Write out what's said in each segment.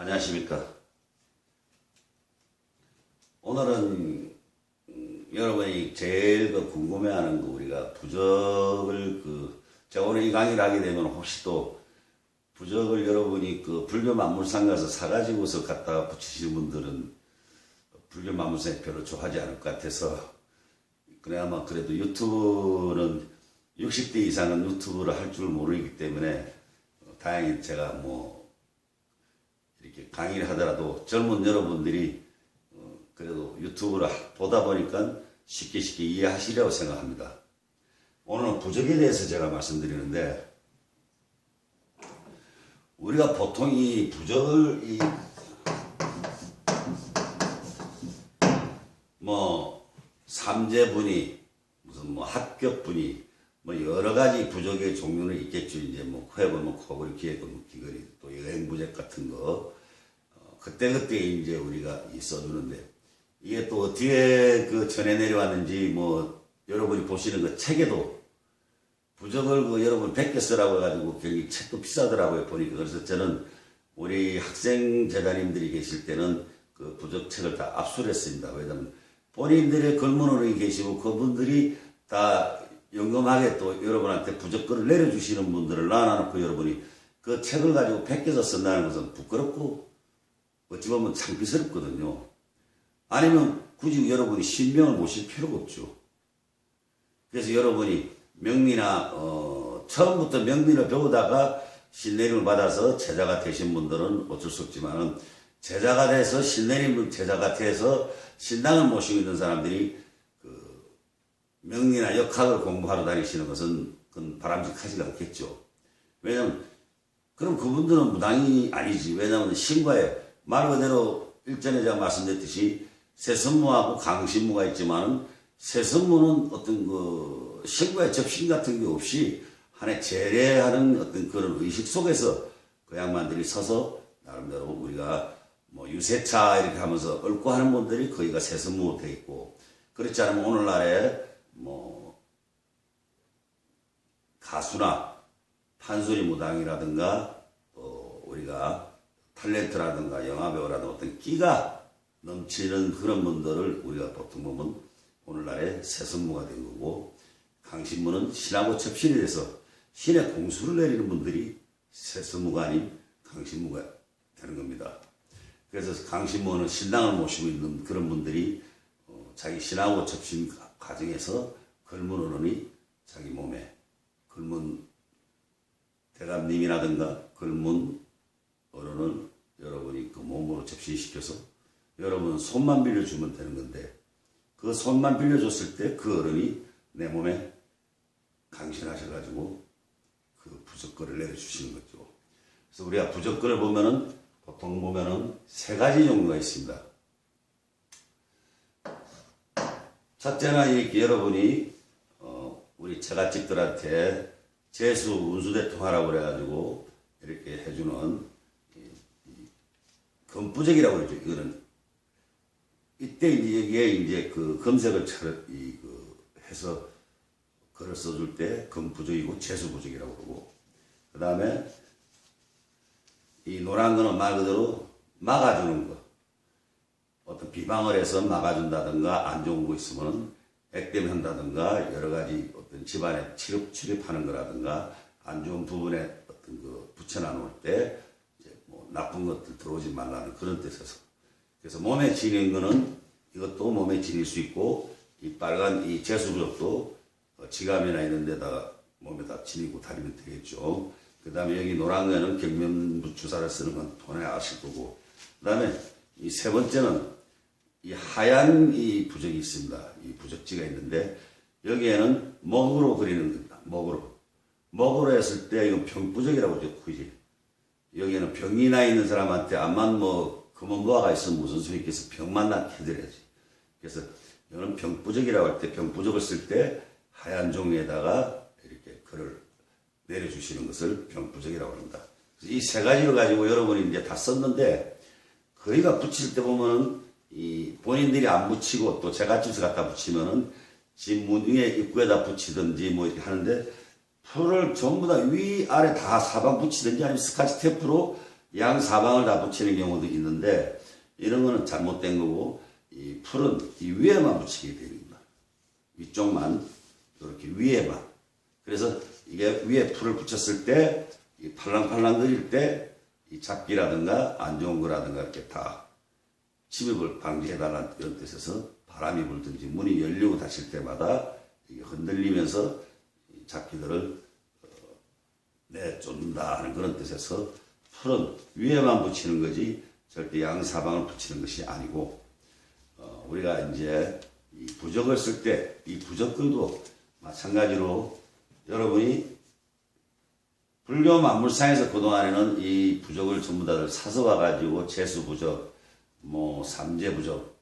안녕하십니까. 오늘은 여러분이 제일 궁금해하는 거 우리가 부적을 제가 오늘 이 강의를 하게 되면 혹시 또 부적을 여러분이 불교 만물상 가서 사가지고서 갖다가 붙이시는 분들은 불교 만물상에 별로 좋아하지 않을 것 같아서 그나마 그래도 유튜브는 60대 이상은 유튜브를 할 줄 모르기 때문에 다행히 제가 이렇게 강의를 하더라도 젊은 여러분들이 그래도 유튜브를 보다 보니까 쉽게 이해하시리라고 생각합니다. 오늘은 부적에 대해서 제가 말씀드리는데, 우리가 보통 이 부적을 삼재분이 무슨 합격분이 여러 가지 부적의 종류는 있겠죠. 이제 코에 보면 코골이, 귀에 보면 귀걸이, 또 여행부적 같은 거 그때그때 이제 우리가 써주는데, 이게 또 어떻게 전해 내려왔는지 여러분이 보시는 그 책에도 부적을 여러분 100개 쓰라고 해가지고 굉장히 책도 비싸더라고요, 보니까. 그래서 저는 우리 학생 제자님들이 계실 때는 그 부적 책을 다 압수를 했습니다. 왜냐면 본인들의 걸문어른이 계시고 그분들이 다 영검하게 또 여러분한테 부적글을 내려주시는 분들을 놔놓고 여러분이 그 책을 가지고 100개서 쓴다는 것은 부끄럽고 어찌 보면 창피스럽거든요. 아니면 굳이 여러분이 신명을 모실 필요가 없죠. 그래서 여러분이 명리나 처음부터 명리를 배우다가 신내림을 받아서 제자가 되신 분들은 어쩔 수 없지만은, 제자가 돼서 신내림을 제자가 돼서 신당을 모시고 있는 사람들이 명리나 역학을 공부하러 다니시는 것은 그건 바람직하지 않겠죠. 왜냐면 그럼 그분들은 무당이 아니지. 왜냐면 신과에 말 그대로 일전에 제가 말씀드렸듯이 세선무하고 강신무가 있지만은, 세선무는 어떤 신과의 접신 같은 게 없이 하나의 제례하는 어떤 그런 의식 속에서 그 양반들이 서서 나름대로 우리가 유세차 이렇게 하면서 얽고 하는 분들이 거기가 세선무로 되어 있고, 그렇지 않으면 오늘날에 가수나 판소리 무당이라든가 또 우리가 탤런트라든가 영화배우라든가 어떤 끼가 넘치는 그런 분들을 우리가 보통 보면 오늘날에 세선무가 된 거고, 강신무는 신하고 접신이 돼서 신의 공수를 내리는 분들이 세선무가 아닌 강신무가 되는 겁니다. 그래서 강신무는 신당을 모시고 있는 그런 분들이 자기 신하고 접신 과정에서 걸문어른이 자기 몸에 걸문 대감님이라든가 걸문 어른을 여러분이 그 몸으로 접신시켜서 여러분은 손만 빌려주면 되는 건데, 그 손만 빌려줬을 때 그 어른이 내 몸에 강신하셔가지고 그 부적글을 내려주시는 거죠. 그래서 우리가 부적글을 보면은 보통 보면은 세 가지 종류가 있습니다. 첫째는 이렇게 여러분이 우리 처갓집들한테 재수 운수대통하라고 그래가지고 이렇게 해주는 금부적이라고 그러죠. 이거는 이때 이제 여기에 이제 검색을 해서 글을 써줄 때 금부적이고 재수부적이라고 그러고, 그 다음에 이 노란 거는 말 그대로 막아주는 거. 어떤 비방을 해서 막아준다든가 안 좋은 거 있으면 액땜한다든가 여러 가지 어떤 집안에 출입하는 거라든가 안 좋은 부분에 어떤 붙여놔놓을 때 이제 나쁜 것들 들어오지 말라는 그런 뜻에서. 그래서 몸에 지닌 거는 이것도 몸에 지닐 수 있고, 이 빨간 이 재수부적도 지갑이나 이런 데다가 몸에다 지니고 다니면 되겠죠. 그 다음에 여기 노란 거는 경면 주사를 쓰는 건 돈에 아실 거고, 그 다음에 이 세 번째는 이 하얀 이 부적이 있습니다. 이 부적지가 있는데 여기에는 먹으로 그리는 겁니다. 먹으로 했을 때 이건 병부적이라고 그러죠. 그지? 여기에는 병이 나 있는 사람한테 암만 검은 보화가 있으면 무슨 소리 있겠어. 병만 낫게 해드려야지. 그래서 이거는 병부적이라고 할 때, 병부적을 쓸 때 하얀 종이에다가 이렇게 글을 내려주시는 것을 병부적이라고 합니다. 이 세 가지를 가지고 여러분이 이제 다 썼는데, 거기가 붙일 때 보면은 이 본인들이 안 붙이고 또 제갓집에서 갖다 붙이면은 집 문에 입구에다 붙이든지 이렇게 하는데, 풀을 전부 다 위아래 다 사방 붙이든지 아니면 스카치 테이프로 양 사방을 다 붙이는 경우도 있는데 이런 거는 잘못된 거고 이 풀은 이 위에만 붙이게 되는 겁니다. 위쪽만 이렇게 위에만. 그래서 이게 위에 풀을 붙였을 때 이 팔랑팔랑 거릴 때 이 잡기라든가 안 좋은 거라든가 이렇게 다 침입을 방지해달라는 이런 뜻에서 바람이 불든지 문이 열리고 닫힐 때마다 이게 흔들리면서 이 잡기들을 내쫓는다 하는 그런 뜻에서 풀은 위에만 붙이는 거지 절대 양사방을 붙이는 것이 아니고 우리가 이제 이 부적을 쓸 때 이 부적들도 마찬가지로 여러분이 불교 만물상에서 그동안에는 이 부적을 전부 다들 사서 와가지고 재수부적, 뭐 삼재부적,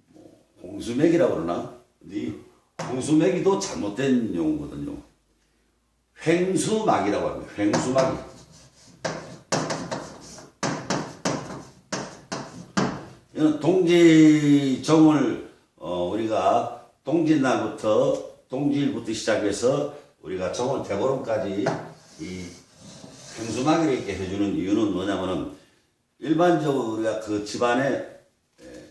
뭐 홍수맥이라고 그러나? 이 홍수맥이도 잘못된 용어거든요. 횡수막이라고 합니다. 횡수막이. 이는 동지정을 우리가 동짓날부터 동지일부터 시작해서 우리가 정월 대보름까지 이 횡수막이를 이렇게 해주는 이유는 뭐냐면은 일반적으로 우리가 그 집안에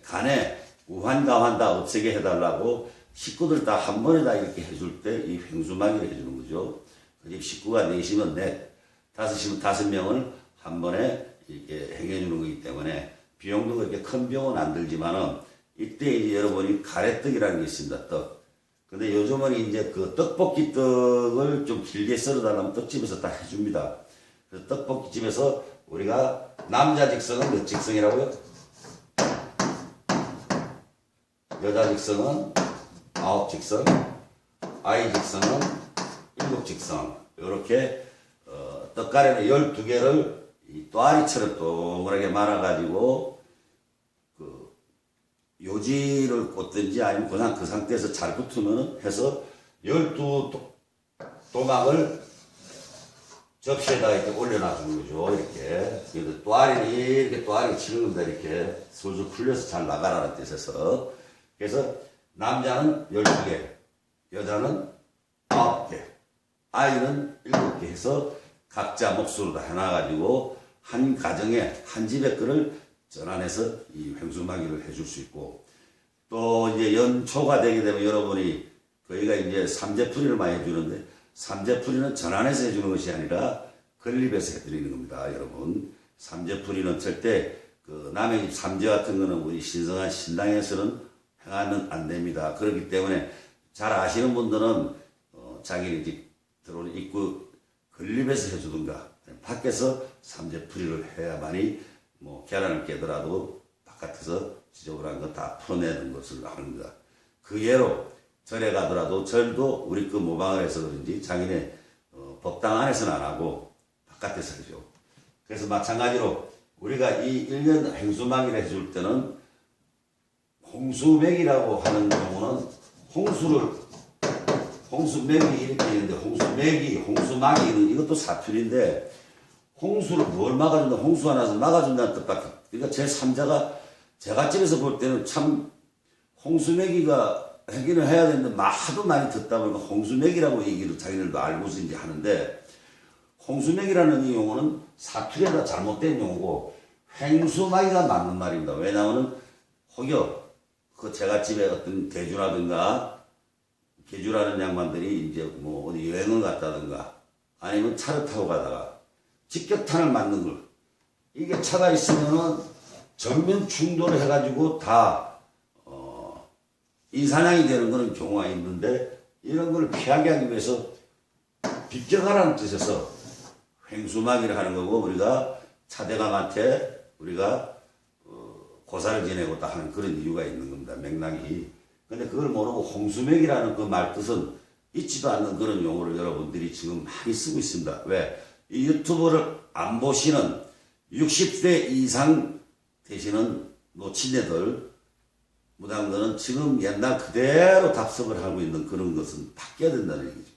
간에 우환가환 다 없애게 해달라고 식구들 다 한 번에 다 이렇게 해줄 때 이 횡수막이를 해주는 거죠. 그 집 식구가 넷이면 넷, 다섯이면 5명을 한 번에 이렇게 행해주는 거기 때문에 비용도 그렇게 큰 비용은 안 들지만은 이때 이제 여러분이 가래떡이라는 게 있습니다. 떡. 근데 요즘은 이제 그 떡볶이 떡을 좀 길게 썰어달라면 떡집에서 다 해줍니다. 그래서 떡볶이집에서 우리가 남자 직성은 몇 직성이라고요? 여자 직성은 9 직성, 아이 직성은 7 직성. 이렇게 떡가래는 12개를 이 또아리처럼 동그랗게 말아가지고 그 요지를 꽂든지 아니면 그냥 그 상태에서 잘 붙으면 해서 12도막을 접시에다가 이렇게 올려놔주는 거죠. 이렇게. 그래서 또아리는 이렇게 또아리 치는 겁니다. 이렇게 솔솔 풀려서 잘 나가라는 뜻에서. 그래서 남자는 12개, 여자는 9개, 아이는 7개 해서 각자 몫으로 다 해놔가지고 한 가정에 한 집의 거를 전환해서 이 횡수막이를 해줄 수 있고 또 이제 연초가 되게 되면 여러분이 거기가 이제 삼재풀이를 많이 해주는데 삼재풀이는 전환해서 해주는 것이 아니라 건립해서 해드리는 겁니다. 여러분 삼재풀이는 절대 그 남의 집 삼재 같은 거는 우리 신성한 신당에서는 행하면 안 됩니다. 그렇기 때문에 잘 아시는 분들은 자기 집 들어오는 입구 건립해서 해주든가 밖에서 삼재풀이를 해야만이 뭐 계란을 깨더라도 바깥에서 지저분한 거 다 풀어내는 것을 합니다. 그 예로 절에 가더라도 절도 우리 그 모방을 해서 그런지 자기네 법당 안에서는 안 하고 바깥에서 하죠. 그래서 마찬가지로 우리가 이 1년 횡수막이를 해줄 때는 홍수맥이라고 하는 경우는 홍수맥이 이렇게 있는데 홍수맥이, 홍수막이 이것도 사투리인데 홍수를 뭘 막아준다, 홍수가 나서 막아준다는 뜻밖에. 그러니까 제3자가 제가 집에서 볼 때는 참 홍수맥이가 하기는 해야 되는데 하도 많이 듣다 보니까 홍수맥이라고 얘기를 자기들도 알고서 이제 하는데 홍수맥이라는 이 용어는 사투리에다 잘못된 용어고 횡수막이가 맞는 말입니다. 왜냐하면 혹여 그 제가 집에 어떤 대주라든가 개주라는 양반들이 이제 뭐 어디 여행을 갔다든가 아니면 차를 타고 가다가 직격탄을 맞는 걸 이게 차가 있으면은 전면 충돌을 해가지고 다 인사량이 되는 그런 경우가 있는데 이런 걸 피하게 하기 위해서 비껴가라는 뜻에서 횡수막이를 하는 거고 우리가 차대감한테 우리가 고사를 지내고 딱 하는 그런 이유가 있는 겁니다. 맥락이. 근데 그걸 모르고 홍수맥이라는 그 말 뜻은 있지도 않는 그런 용어를 여러분들이 지금 많이 쓰고 있습니다. 왜? 이 유튜브를 안 보시는 60대 이상 되시는 노친네들 무당들은 지금 옛날 그대로 답습을 하고 있는 그런 것은 바뀌어야 된다는 얘기죠.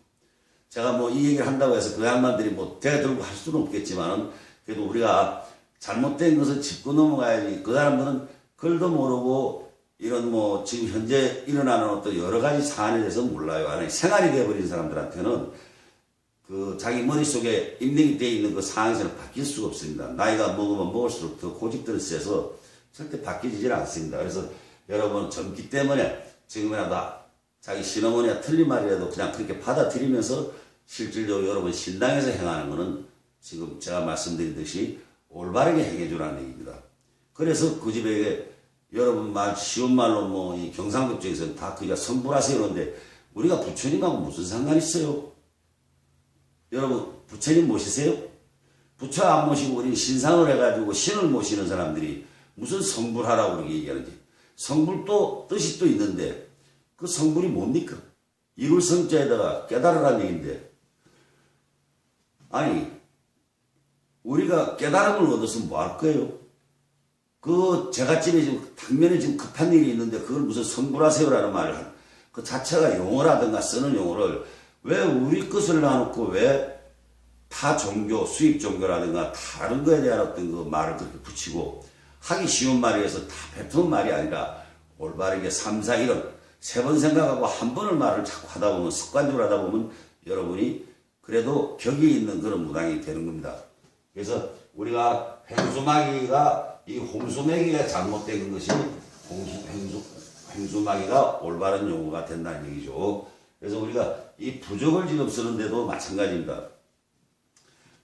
제가 뭐 이 얘기를 한다고 해서 그 양반들이 뭐 대들고 할 수는 없겠지만 그래도 우리가 잘못된 것을 짚고 넘어가야지. 그 사람들은 글도 모르고 이런 뭐 지금 현재 일어나는 어떤 여러 가지 사안에 대해서 몰라요. 아니 생활이 되어버린 사람들한테는 그 자기 머릿속에 입력이 되어 있는 그 상황에서는 바뀔 수가 없습니다. 나이가 먹으면 먹을수록 더 고집들을 세서 절대 바뀌질 않습니다. 그래서 여러분 젊기 때문에 지금이라도 자기 신어머니가 틀린 말이라도 그냥 그렇게 받아들이면서 실질적으로 여러분 신당에서 행하는 것은 지금 제가 말씀드리듯이 올바르게 행해주라는 얘기입니다. 그래서 그 집에게 여러분 말 쉬운 말로 뭐 이 경상도 쪽에서는 다 그가 성불하세요 그런데 우리가 부처님하고 무슨 상관 있어요? 여러분 부처님 모시세요? 부처 안 모시고 우리는 신상을 해가지고 신을 모시는 사람들이 무슨 성불하라고 그렇게 얘기하는지. 성불도 뜻이 또 있는데 그 성불이 뭡니까? 이룰 성자에다가 깨달으라는 얘기인데 아니 우리가 깨달음을 얻어서 뭐 할 거예요? 그 제갓집에 지금 당면에 지금 급한 일이 있는데 그걸 무슨 성불하세요라는 말을 그 자체가 용어라든가 쓰는 용어를 왜 우리 것을 놔놓고 왜 타 종교, 수입 종교라든가 다른 거에 대한 어떤 그 말을 그렇게 붙이고 하기 쉬운 말이어서 다 뱉은 말이 아니라 올바르게 3, 4, 1을 3번 생각하고 한 번을 말을 자꾸 하다 보면 습관적으로 하다 보면 여러분이 그래도 격이 있는 그런 무당이 되는 겁니다. 그래서 우리가 횡수마귀가 이 홍수매기가 잘못된 것이 횡수마귀가 올바른 용어가 된다는 얘기죠. 그래서 우리가 이 부적을 지금 쓰는데도 마찬가지입니다.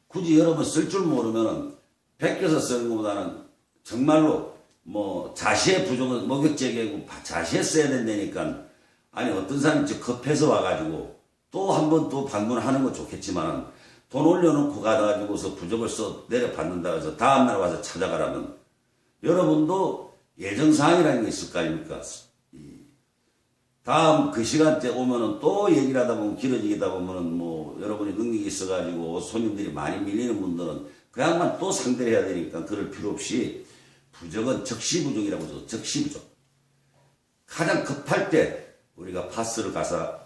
굳이 여러분 쓸 줄 모르면은 베껴서 쓰는 것보다는 정말로 뭐 자시의 부적은 목욕제계고 자시에 써야 된다니까 아니 어떤 사람이 급해서 와가지고 또 한 번 또 방문하는 건 좋겠지만 돈 올려놓고 가가지고서 부적을 써 내려받는다 해서 다음날 와서 찾아가라면 여러분도 예정사항이라는 게 있을 거 아닙니까? 다음 그 시간대 오면은 또 얘기를 하다 보면 길어지다 보면은 뭐 여러분이 능력이 있어가지고 손님들이 많이 밀리는 분들은 그 양반 또 상대를 해야 되니까 그럴 필요 없이 부적은 적시부적이라고 하죠. 적시부적. 가장 급할 때 우리가 파스를 가서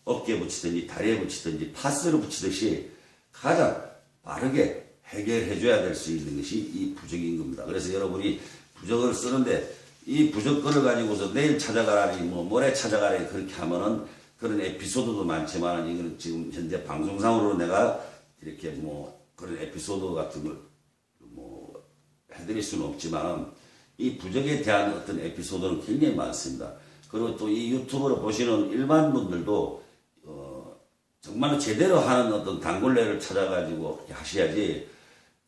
어깨에 붙이든지 다리에 붙이든지 파스를 붙이듯이 가장 빠르게 해결해줘야 될 수 있는 것이 이 부적인 겁니다. 그래서 여러분이 부적을 쓰는데 이 부적권을 가지고서 내일 찾아가라니 뭐 모레 찾아가라니 그렇게 하면은 그런 에피소드도 많지만 이거는 지금 현재 방송상으로 내가 이렇게 뭐 그런 에피소드 같은 걸 뭐 해드릴 수는 없지만 이 부적에 대한 어떤 에피소드는 굉장히 많습니다. 그리고 또 이 유튜브를 보시는 일반 분들도 정말로 제대로 하는 어떤 단골레를 찾아가지고 하셔야지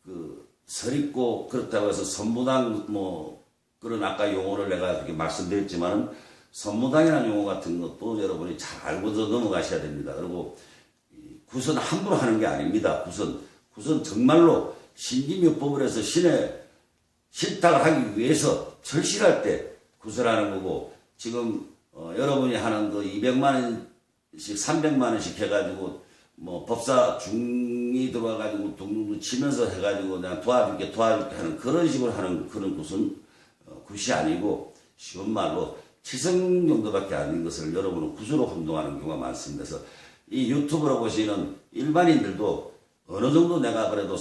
그 설있고 그렇다고 해서 선무당 뭐 그런 아까 용어를 내가 그렇게 말씀드렸지만은 선무당이라는 용어 같은 것도 여러분이 잘 알고서 넘어가셔야 됩니다. 그리고 구선 함부로 하는 게 아닙니다. 구선 정말로 신기묘법을 해서 신의 신탁을 하기 위해서 절실할 때 구설하는 거고 지금 여러분이 하는 그 200만 원씩 300만 원씩 해가지고 뭐 법사 중이 들어와가지고 둥둥 치면서 해가지고 내가 도와줄게 하는 그런 식으로 하는 그런 굿이 아니고 쉬운 말로 치성 정도밖에 아닌 것을 여러분은 굿으로 혼동하는 경우가 많습니다. 그래서 이 유튜브로 보시는 일반인들도 어느 정도 내가 그래도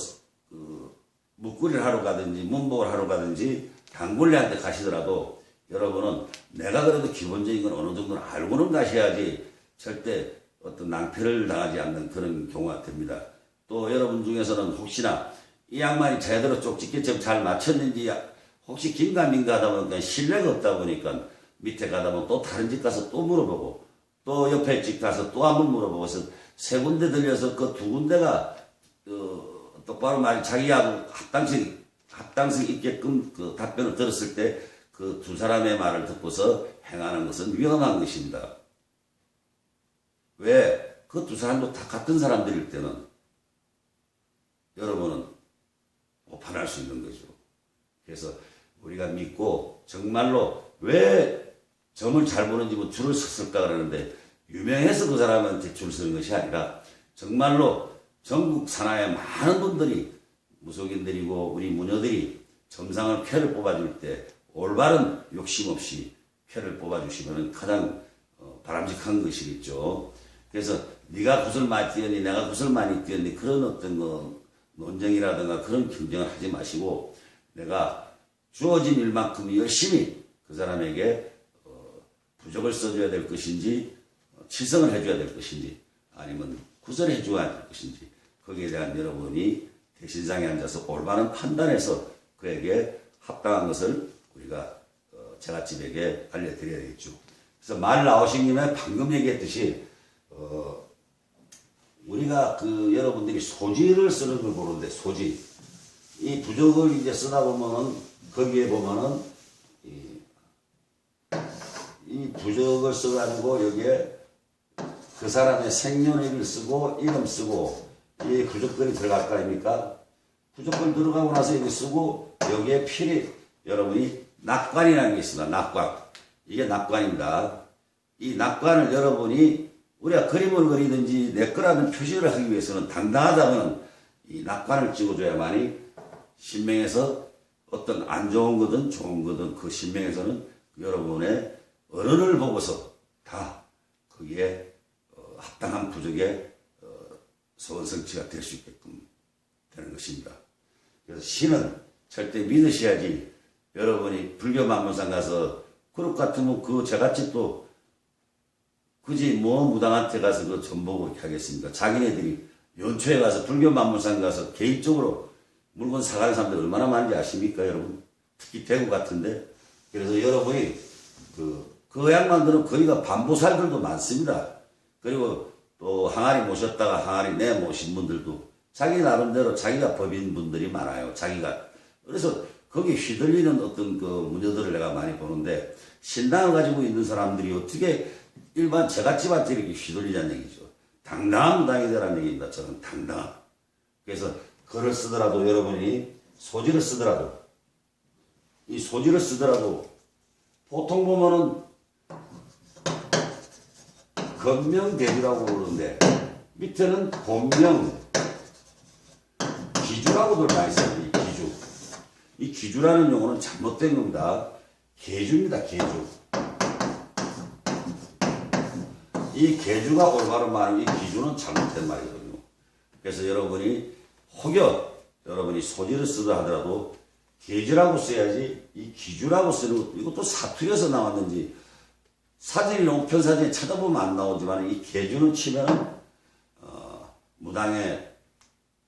묵구리를 하러 가든지 문복을 하러 가든지 단골레한테 가시더라도 여러분은 내가 그래도 기본적인 건 어느 정도는 알고는 가셔야지 절대 어떤 낭패를 당하지 않는 그런 경우가 됩니다. 또 여러분 중에서는 혹시나 이 양반이 제대로 쪽집게 잘 맞췄는지 혹시 긴가민가 하다 보니까 신뢰가 없다 보니까 밑에 가다 보면 또 다른 집 가서 또 물어보고 또 옆에 집 가서 또 한번 물어보고 해서 세 군데 들려서 그 두 군데가 똑바로 말 자기하고 합당성 있게끔 그 답변을 들었을 때 그 두 사람의 말을 듣고서 행하는 것은 위험한 것입니다. 왜? 그 두 사람도 다 같은 사람들일 때는 여러분은 오판할 수 있는 거죠. 그래서 우리가 믿고 정말로 왜 점을 잘 보는지 뭐 줄을 섰을까 그러는데 유명해서 그 사람한테 줄 서는 것이 아니라 정말로 전국 산하의 많은 분들이 무속인들이고 우리 무녀들이 점상을 쾌를 뽑아줄 때 올바른 욕심 없이 쾌를 뽑아주시면 가장 바람직한 것이겠죠. 그래서 네가 굿을 많이 띄었니 내가 굿을 많이 띄었니 그런 어떤 논쟁이라든가 그런 경쟁을 하지 마시고 내가 주어진 일만큼 열심히 그 사람에게 부적을 써줘야 될 것인지 치성을 해줘야 될 것인지 아니면 구설해 줘야 할 것인지 거기에 대한 여러분이 대신상에 앉아서 올바른 판단해서 그에게 합당한 것을 우리가 제갓집에게 알려드려야 되겠죠. 그래서 말 나오신 김에 방금 얘기했듯이 우리가 여러분들이 소지를 쓰는 걸 보는데 소지 이 부적을 이제 쓰다 보면은 거기에 보면은 이 부적을 써가지고 여기에 그 사람의 생년월일 쓰고 이름 쓰고 이 부적글이 들어갈 거 아닙니까? 부적글 들어가고 나서 여기 쓰고 여기에 필히 여러분이 낙관이라는 게 있습니다. 낙관. 이게 낙관입니다. 이 낙관을 여러분이 우리가 그림을 그리든지 내 거라는 표시를 하기 위해서는 당당하다면 이 낙관을 찍어줘야만이 신명에서 어떤 안 좋은 거든 좋은 거든 그 신명에서는 여러분의 어른을 보고서 다 거기에 합당한 부적의 소원성취가 될 수 있게끔 되는 것입니다. 그래서 신은 절대 믿으셔야지 여러분이 불교 만문상 가서 그릇 같으면 그 제갓집도 그지 뭐 무당한테 가서 그 전보고 이렇게 하겠습니까? 자기네들이 연초에 가서 불교 만문상 가서 개인적으로 물건 사가는 사람들 얼마나 많은지 아십니까 여러분? 특히 대구 같은데. 그래서 여러분이 그 양반들은 거기가 반보살들도 많습니다. 그리고 또 항아리 모셨다가 항아리 내 모신 분들도 자기 나름대로 자기가 법인 분들이 많아요. 자기가. 그래서 거기 휘둘리는 어떤 그 문제들을 내가 많이 보는데 신당을 가지고 있는 사람들이 어떻게 일반 제갓집한테 이렇게 휘둘리자는 얘기죠. 당당한 무당이 되라는 얘기입니다. 저는 당당한. 그래서 글을 쓰더라도 여러분이 소지를 쓰더라도 이 소지를 쓰더라도 보통 보면은 건명대주라고 부르는데 밑에는 본명 기주라고들 많이 써요. 이 기주. 이 기주라는 용어는 잘못된 겁니다. 계주입니다. 계주. 이 계주가 올바른 말이고 이 기주는 잘못된 말이거든요. 그래서 여러분이 혹여 여러분이 소지를 쓰다 하더라도 계주라고 써야지 이 기주라고 쓰는 것도 이것도 사투리에서 나왔는지 사진이 용편 사진에 찾아보면 안 나오지만 이 계주는 치면은 무당에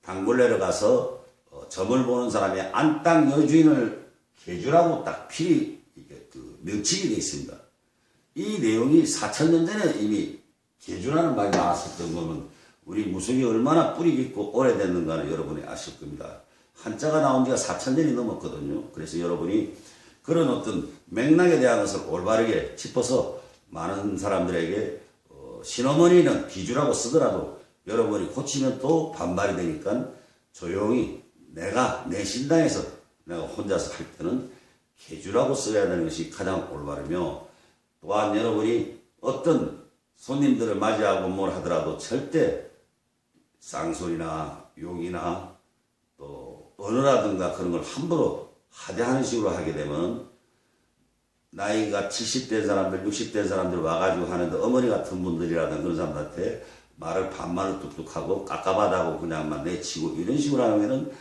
단골레를 가서 점을 보는 사람이 안땅 여주인을 계주라고 딱 필히 명칭이 되어 있습니다. 이 내용이 4,000년 전에 이미 계주라는 말이 나왔을 정도면 우리 무속이 얼마나 뿌리 깊고 오래됐는가는 여러분이 아실 겁니다. 한자가 나온 지가 4,000년이 넘었거든요. 그래서 여러분이 그런 어떤 맥락에 대한 것을 올바르게 짚어서 많은 사람들에게 신어머니는 기주라고 쓰더라도 여러분이 고치면 또 반발이 되니까 조용히 내가 내 신당에서 내가 혼자서 할 때는 계주라고 써야 되는 것이 가장 올바르며 또한 여러분이 어떤 손님들을 맞이하고 뭘 하더라도 절대 쌍소리나 욕이나 또 언어라든가 그런 걸 함부로 하대하는 식으로 하게 되면 나이가 70대 사람들, 60대 사람들 와가지고 하는데 어머니 같은 분들이라든 그런 사람들한테 말을 반말을 뚝뚝하고 깝깝하다고 그냥만 내치고 이런 식으로 하면은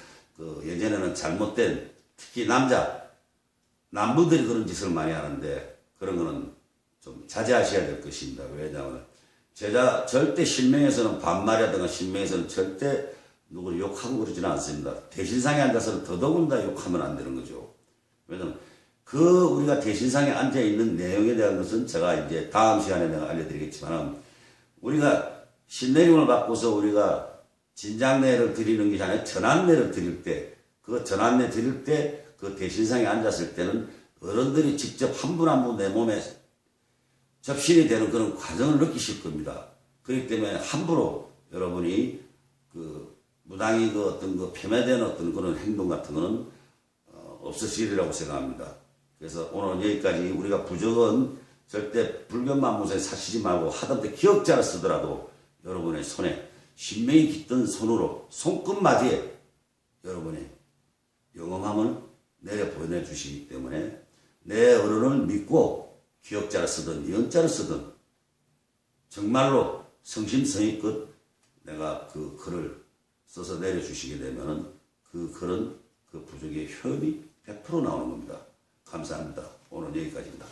예전에는 잘못된 특히 남부들이 그런 짓을 많이 하는데 그런 거는 좀 자제하셔야 될 것입니다. 왜냐하면 절대 신명에서는 반말이라든가 신명에서는 절대 누구를 욕하고 그러지는 않습니다. 대신상에 앉아서는 더더군다나 욕하면 안 되는 거죠. 왜냐하면 우리가 대신상에 앉아있는 내용에 대한 것은 제가 이제 다음 시간에 내가 알려드리겠지만 우리가 신내림을 받고서 우리가 진장례를 드리는 게 아니라 전환례를 드릴 때 그 전환례 드릴 때 그 대신상에 앉았을 때는 어른들이 직접 한 분 한 분 내 몸에 접신이 되는 그런 과정을 느끼실 겁니다. 그렇기 때문에 함부로 여러분이 무당이 어떤 폄훼된 어떤 그런 행동 같은 거는 없으시리라고 생각합니다. 그래서 오늘 여기까지 우리가 부적은 절대 불견만무사에 사시지 말고 하다못해 기억자를 쓰더라도 여러분의 손에 신명이 깃든 손으로 손끝마디에 여러분의 영험함을 내려 보내주시기 때문에 내 어른을 믿고 기억자를 쓰든 연자를 쓰든 정말로 성심성의껏 내가 그 글을 써서 내려주시게 되면은 그 글은 그 부적의 효험이 100% 나오는 겁니다. 감사합니다. 오늘 여기까지입니다.